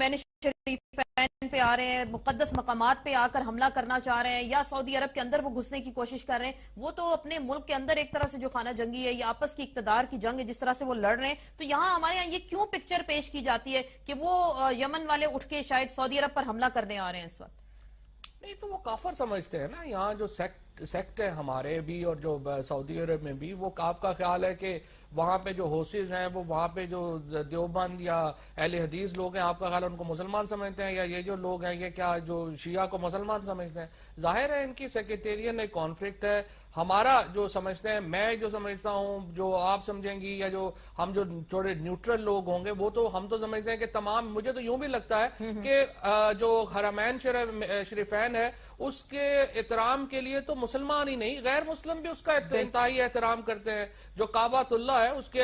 حرمین شریفین پہ آ رہے ہیں، مقدس مقامات پہ آ کر حملہ کرنا چاہ رہے ہیں، یا سعودی عرب کے اندر وہ گھسنے کی کوشش کر رہے ہیں، وہ تو اپنے ملک کے اندر ایک طرح سے جو خانہ جنگی ہے یا آپس کی اقتدار کی جنگ ہے جس طرح سے وہ لڑ رہے ہیں، تو یہاں ہمارے یہاں یہ کیوں پکچر پیش کی جاتی ہے کہ وہ یمن والے اٹھ کے شاید سعودی عرب پر حملہ کرنے آ رہے ہیں اس وقت؟ نہیں تو وہ کافر سمجھتے ہیں نا. یہاں جو سیکٹ ہے ہمارے بھی اور جو سعودی عرب میں بھی، وہ آپ کا خیال ہے کہ وہاں پہ جو ہوسز ہیں، وہ وہاں پہ جو دیوبند یا اہل حدیث لوگ ہیں، آپ کا خیال ہے ان کو مسلمان سمجھتے ہیں، یا یہ جو لوگ ہیں یہ کیا جو شیعہ کو مسلمان سمجھتے ہیں؟ ظاہر ہے ان کی سیکریٹیرین ایک کانفلکٹ ہے. ہمارا جو سمجھتے ہیں، میں جو سمجھتا ہوں، جو آپ سمجھیں گی یا جو ہم جو تھوڑے نیوٹرل لوگ ہوں گے، وہ تو ہم تو سمجھتے ہیں کہ تمام، مجھے تو یوں بھی لگتا ہے کہ جو حرمین شریفین ہے اس کے احترام کے لیے تو مسلمان ہی نہیں، غیر مسلم بھی اس کا انتہائی احترام کرتے ہیں. جو کعبۃ اللہ ہے اس کے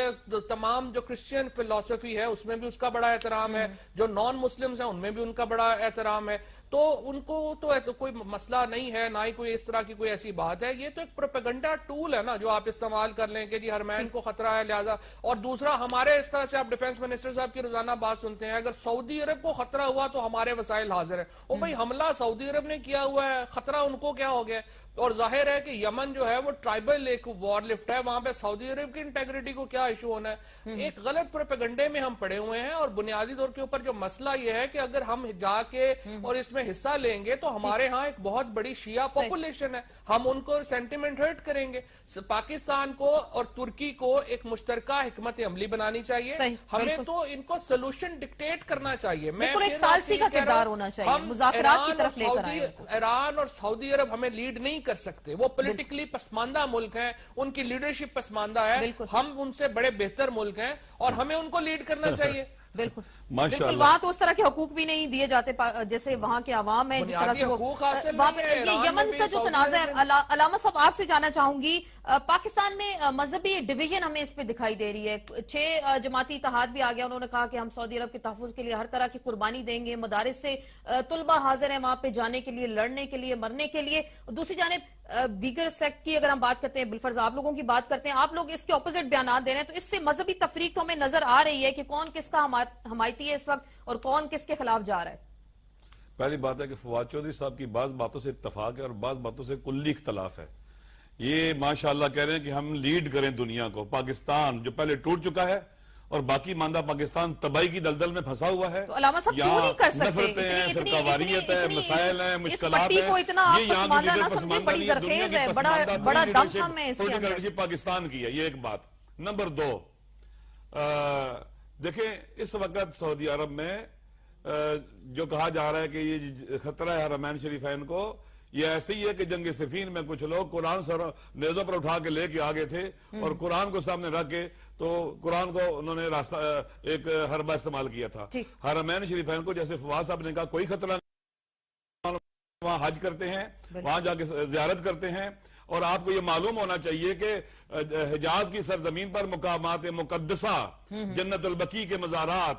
تمام جو کرسچین فلسفی ہے اس میں بھی اس کا بڑا احترام ہے، جو نان مسلمز ہیں ان میں بھی ان کا بڑا احترام ہے. تو ان کو تو کوئی مسئلہ نہیں ہے، نہ ہی کوئی اس طرح کی کوئی ایسی بات ہے. یہ تو ایک پروپیگنڈا ٹول ہے نا جو آپ استعمال کر لیں کہ جی حرمین کو خطرہ ہے لہذا. اور دوسرا، ہمارے اس طرح سے آپ ڈیفنس منسٹر صاحب کی روزانہ بات سنتے ہیں، اگر سعودی عرب کو خطرہ ہوا تو ہمارے وسائل حاضر ہیں. او بھائی، حملہ سعودی عرب نے کیا ہوا ہے، خطرہ ان کو کیا ہو گیا؟ اور ظاہر ہے کہ یمن جو ہے وہ ٹرائبل ایک وار لفٹ ہے، وہاں پہ سعودی عرب کی انٹیگریٹی کو کیا ایشو ہونا ہے؟ ایک غلط پروپیگنڈے میں ہم پڑے ہوئے ہیں. اور بنیادی طور کے اوپر جو مسئلہ یہ ہے کہ اگر ہم جا کے اور اس میں حصہ لیں گے تو ہمارے ہاں ایک بہت بڑی شیعہ پاپولیشن ہے، ہم ان کو سینٹیمنٹ ہرٹ کریں گے. پاکستان کو اور ترکی کو ایک مشترکہ حکمت عملی بنانی چاہیے. ہمیں تو ان کو سولوشن ڈکٹیٹ کرنا چاہیے. میں ایک ثالثی کا کردار ہونا چاہیے، مذاکرات کی طرف لے کر آئیں. ایران اور سعودی عرب ہمیں لیڈ نہیں کر سکتے، وہ پولیٹیکلی پسماندہ ملک ہیں، ان کی لیڈرشپ پسماندہ ہے. ہم ان سے بڑے بہتر ملک ہیں اور ہمیں ان کو لیڈ کرنا چاہیے. بالکل بالکل. وہاں تو اس طرح کے حقوق بھی نہیں دیے جاتے جیسے وہاں کے عوام ہیں، جس طرح سے یہ یمن کا جو تنازع ہے. علامہ صاحب، آپ سے جانا چاہوں گی، پاکستان میں مذہبی ڈویژن ہمیں اس پہ دکھائی دے رہی ہے. 6 جماعتی اتحاد بھی آ گیا، انہوں نے کہا کہ ہم سعودی عرب کے تحفظ کے لیے ہر طرح کی قربانی دیں گے. مدارس سے طلبہ حاضر ہیں وہاں پہ جانے کے لیے، لڑنے کے لیے، مرنے کے لیے. دوسری جانب دیگر سیکٹ کی اگر ہم بات کرتے ہیں، بالفرض آپ لوگوں کی بات کرتے ہیں، آپ لوگ اس کے اپوزٹ بیانات دے رہے ہیں، تو اس سے مذہبی تفریق تو ہمیں نظر آ رہی ہے کہ کون کس کا حمایتی ہے اس وقت اور کون کس کے خلاف جا رہا ہے. پہلی بات ہے کہ فواد چودھری صاحب کی بعض باتوں سے اتفاق ہے اور بعض باتوں سے کلی اختلاف ہے. یہ ماشاءاللہ کہہ رہے ہیں کہ ہم لیڈ کریں دنیا کو. پاکستان جو پہلے ٹوٹ چکا ہے اور باقی ماندہ پاکستان تباہی کی دلدل میں پھنسا ہوا ہے. تو علامہ صاحب کیوں نہیں کر سکتے؟ نفرتیں ہیں، فرقہ ہے، مسائل ہیں، مشکلات ہیں. یہ یہاں کی لیڈر پسماندہ نہیں ہے، دنیا کی پسماندہ لیڈرشپ پاکستان کی ہے. یہ ایک بات. نمبر 2، دیکھیں اس وقت سعودی عرب میں جو کہا جا رہا ہے کہ یہ خطرہ ہے حرمین شریفین کو، یہ ایسے ہی ہے کہ جنگ صفین میں کچھ لوگ قرآن سر نیزوں پر اٹھا کے لے کے آگے تھے اور قرآن کو سامنے رکھ کے تو قرآن کو انہوں نے راستہ ایک حربہ استعمال کیا تھا. حرمین شریفین کو جیسے فواد صاحب نے کہا کوئی خطرہ نہیں، وہاں حج کرتے ہیں، وہاں جا کے زیارت کرتے ہیں. اور آپ کو یہ معلوم ہونا چاہیے کہ حجاز کی سرزمین پر مقامات مقدسہ، جنت البقیع کے مزارات،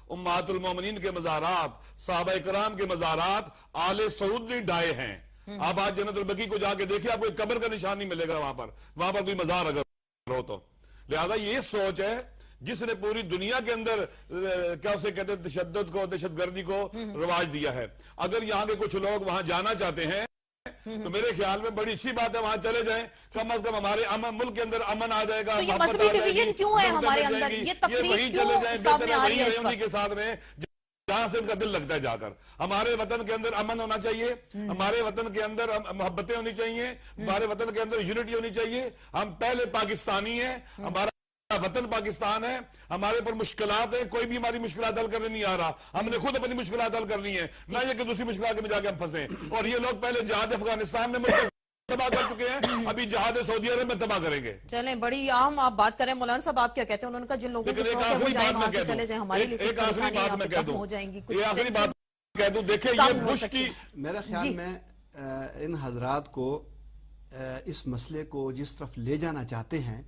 امہات المومنین کے مزارات، صحابہ اکرام کے مزارات آل سعود نے ڈائے ہیں. آپ آج جنت البقیع کو جا کے دیکھیں، آپ کو ایک قبر کا نشان نہیں ملے گا وہاں پر کوئی مزار اگر ہو تو. لہذا یہ سوچ ہے جس نے پوری دنیا کے اندر کیا اسے کہتے ہیں تشدد کو، دہشت گردی کو رواج دیا ہے. اگر یہاں کے کچھ لوگ وہاں جانا چاہتے ہیں تو میرے خیال میں بڑی اچھی بات ہے، وہاں چلے جائیں. کم از کم ہمارے ملک کے اندر امن آ جائے گا. تو یہ مذہبی ڈویژن کیوں ہے ہمارے اندر؟ یہ تفریق کیوں سامنے آ رہی ہے اس وقت؟ انہی کے ساتھ رہیں جہاں سے ان کا دل لگتا ہے جا کر. ہمارے وطن کے اندر امن ہونا چاہیے، ہمارے وطن کے اندر محبتیں ہونی چاہیے، ہمارے وطن کے اندر یونٹی ہونی چاہیے. ہم پہلے پاکستانی ہیں، ہمارا وطن پاکستان ہے، ہمارے پر مشکلات ہیں، کوئی بھی ہماری مشکلات حل کرنے نہیں آ رہا. ہم نے خود اپنی مشکلات حل کرنی ہے، نہ یہ کہ دوسری مشکلات میں جا کے ہم پھنسیں. اور یہ لوگ پہلے جہاد افغانستان میں تباہ کر چکے ہیں، ابھی جہاد سعودی عرب میں تباہ کریں گے. چلیں، بڑی اہم آپ بات کریں. مولانا صاحب آپ کیا کہتے ہیں؟ انہوں نے کہا جن لوگوں کو ایک آخری بات میں کہہ دوں، دیکھیں یہ بش کی، میرا خیال میں ان حضرات کو اس مسئلے کو جس طرف لے جانا چاہتے ہیں،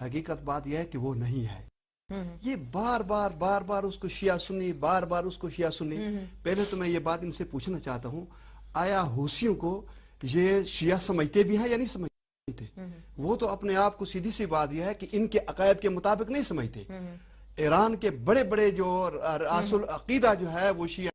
حقیقت بات یہ ہے کہ وہ نہیں ہے. یہ بار بار اس کو شیعہ سنی، بار بار اس کو شیعہ سنی. پہلے تو میں یہ بات ان سے پوچھنا چاہتا ہوں، آیا حوثیوں کو یہ شیعہ سمجھتے بھی ہیں یا نہیں سمجھتے؟ وہ تو اپنے آپ کو، سیدھی سی بات یہ ہے کہ ان کے عقائد کے مطابق نہیں سمجھتے. ایران کے بڑے بڑے جو رأس العقیدہ جو ہے وہ شیعہ